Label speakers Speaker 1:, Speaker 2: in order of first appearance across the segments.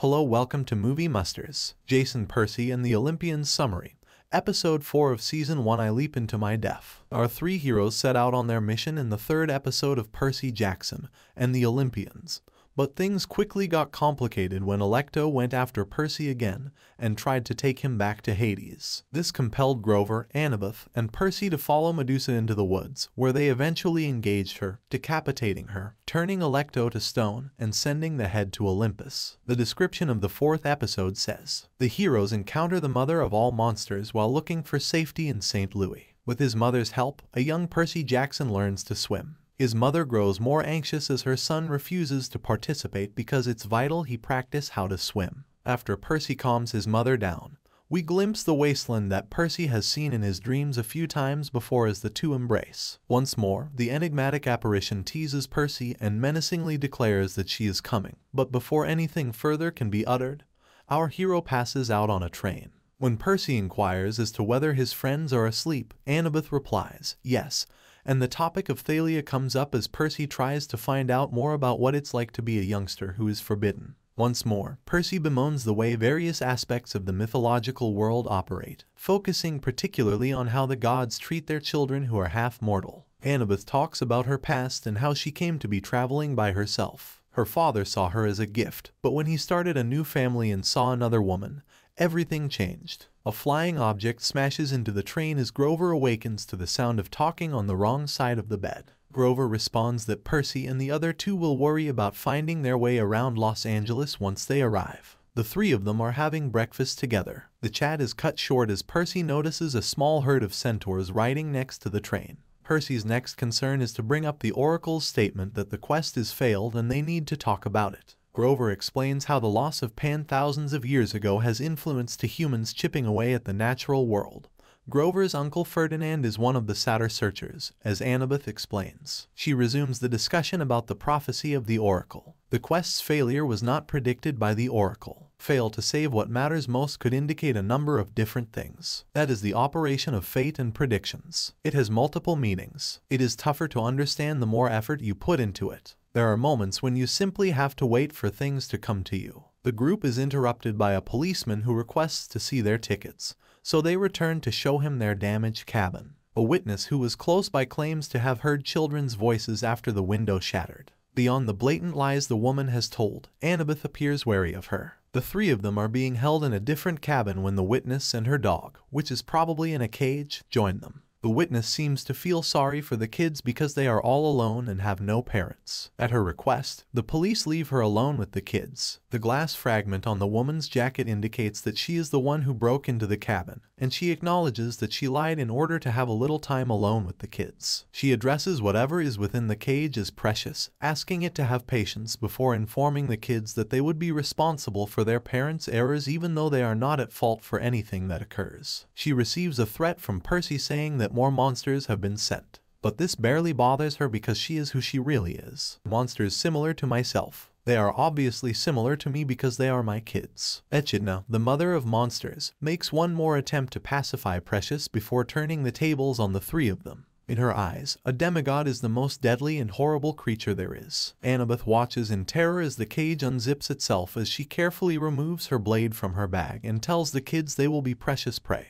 Speaker 1: Hello, welcome to Movie Musters, Jason Percy and the Olympians Summary. Episode 4 of Season 1, I Leap Into My Death. Our three heroes set out on their mission in the third episode of Percy Jackson and the Olympians. But things quickly got complicated when Alecto went after Percy again and tried to take him back to Hades. This compelled Grover, Annabeth, and Percy to follow Medusa into the woods, where they eventually engaged her, decapitating her, turning Alecto to stone, and sending the head to Olympus. The description of the fourth episode says, the heroes encounter the mother of all monsters while looking for safety in St. Louis. With his mother's help, a young Percy Jackson learns to swim. His mother grows more anxious as her son refuses to participate because it's vital he practice how to swim. After Percy calms his mother down, we glimpse the wasteland that Percy has seen in his dreams a few times before as the two embrace. Once more, the enigmatic apparition teases Percy and menacingly declares that she is coming. But before anything further can be uttered, our hero passes out on a train. When Percy inquires as to whether his friends are asleep, Annabeth replies, yes, and the topic of Thalia comes up as Percy tries to find out more about what it's like to be a youngster who is forbidden. Once more, Percy bemoans the way various aspects of the mythological world operate, focusing particularly on how the gods treat their children who are half-mortal. Annabeth talks about her past and how she came to be traveling by herself. Her father saw her as a gift, but when he started a new family and saw another woman, everything changed. A flying object smashes into the train as Grover awakens to the sound of talking on the wrong side of the bed. Grover responds that Percy and the other two will worry about finding their way around Los Angeles once they arrive. The three of them are having breakfast together. The chat is cut short as Percy notices a small herd of centaurs riding next to the train. Percy's next concern is to bring up the Oracle's statement that the quest is failed and they need to talk about it. Grover explains how the loss of Pan thousands of years ago has influenced to humans chipping away at the natural world. Grover's uncle Ferdinand is one of the Satyr searchers, as Annabeth explains. She resumes the discussion about the prophecy of the Oracle. The quest's failure was not predicted by the Oracle. Fail to save what matters most could indicate a number of different things. That is the operation of fate and predictions. It has multiple meanings. It is tougher to understand the more effort you put into it. There are moments when you simply have to wait for things to come to you. The group is interrupted by a policeman who requests to see their tickets, so they return to show him their damaged cabin. A witness who was close by claims to have heard children's voices after the window shattered. Beyond the blatant lies the woman has told, Annabeth appears wary of her. The three of them are being held in a different cabin when the witness and her dog, which is probably in a cage, join them. The witness seems to feel sorry for the kids because they are all alone and have no parents. At her request, the police leave her alone with the kids. The glass fragment on the woman's jacket indicates that she is the one who broke into the cabin, and she acknowledges that she lied in order to have a little time alone with the kids. She addresses whatever is within the cage as precious, asking it to have patience before informing the kids that they would be responsible for their parents' errors even though they are not at fault for anything that occurs. She receives a threat from Percy saying that more monsters have been sent. But this barely bothers her because she is who she really is. Monsters similar to myself. They are obviously similar to me because they are my kids. Echidna, the mother of monsters, makes one more attempt to pacify Precious before turning the tables on the three of them. In her eyes, a demigod is the most deadly and horrible creature there is. Annabeth watches in terror as the cage unzips itself as she carefully removes her blade from her bag and tells the kids they will be Precious prey,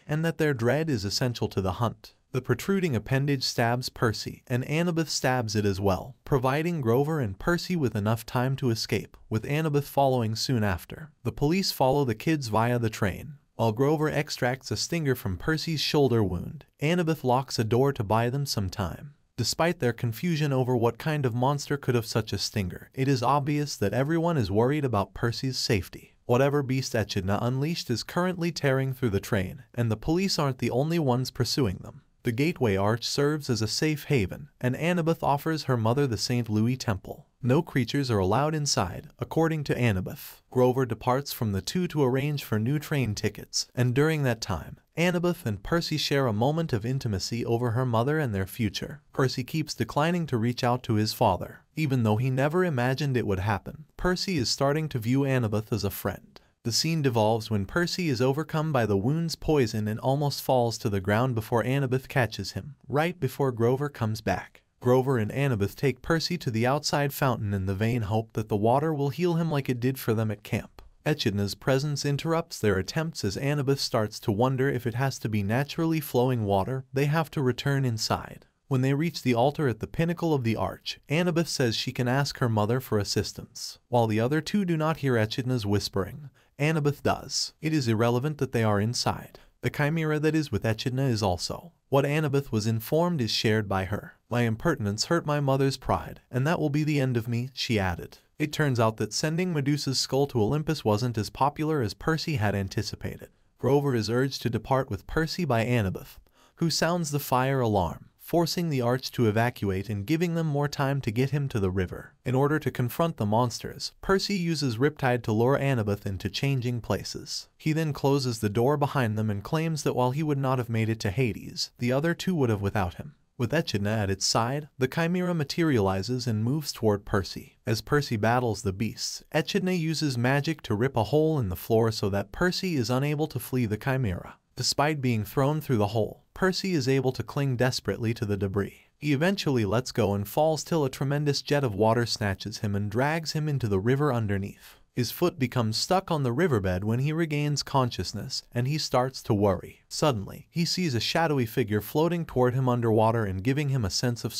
Speaker 1: and that their dread is essential to the hunt. The protruding appendage stabs Percy, and Annabeth stabs it as well, providing Grover and Percy with enough time to escape, with Annabeth following soon after. The police follow the kids via the train. While Grover extracts a stinger from Percy's shoulder wound, Annabeth locks a door to buy them some time. Despite their confusion over what kind of monster could have such a stinger, it is obvious that everyone is worried about Percy's safety. Whatever beast Echidna unleashed is currently tearing through the train, and the police aren't the only ones pursuing them. The Gateway Arch serves as a safe haven, and Annabeth offers her mother the St. Louis Temple. No creatures are allowed inside, according to Annabeth. Grover departs from the two to arrange for new train tickets, and during that time, Annabeth and Percy share a moment of intimacy over her mother and their future. Percy keeps declining to reach out to his father. Even though he never imagined it would happen, Percy is starting to view Annabeth as a friend. The scene devolves when Percy is overcome by the wound's poison and almost falls to the ground before Annabeth catches him, right before Grover comes back. Grover and Annabeth take Percy to the outside fountain in the vain hope that the water will heal him like it did for them at camp. Echidna's presence interrupts their attempts as Annabeth starts to wonder if it has to be naturally flowing water. They have to return inside. When they reach the altar at the pinnacle of the arch, Annabeth says she can ask her mother for assistance. While the other two do not hear Echidna's whispering, Annabeth does. It is irrelevant that they are inside. The chimera that is with Echidna is also. What Annabeth was informed is shared by her. My impertinence hurt my mother's pride, and that will be the end of me, she added. It turns out that sending Medusa's skull to Olympus wasn't as popular as Percy had anticipated. Grover is urged to depart with Percy by Annabeth, who sounds the fire alarm, forcing the arch to evacuate and giving them more time to get him to the river. In order to confront the monsters, Percy uses Riptide to lure Annabeth into changing places. He then closes the door behind them and claims that while he would not have made it to Hades, the other two would have without him. With Echidna at its side, the chimera materializes and moves toward Percy. As Percy battles the beasts, Echidna uses magic to rip a hole in the floor so that Percy is unable to flee the chimera. Despite being thrown through the hole, Percy is able to cling desperately to the debris. He eventually lets go and falls till a tremendous jet of water snatches him and drags him into the river underneath. His foot becomes stuck on the riverbed when he regains consciousness, and he starts to worry. Suddenly, he sees a shadowy figure floating toward him underwater and giving him a sense of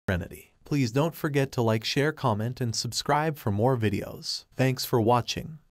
Speaker 1: serenity. Please don't forget to like, share, comment, and subscribe for more videos. Thanks for watching.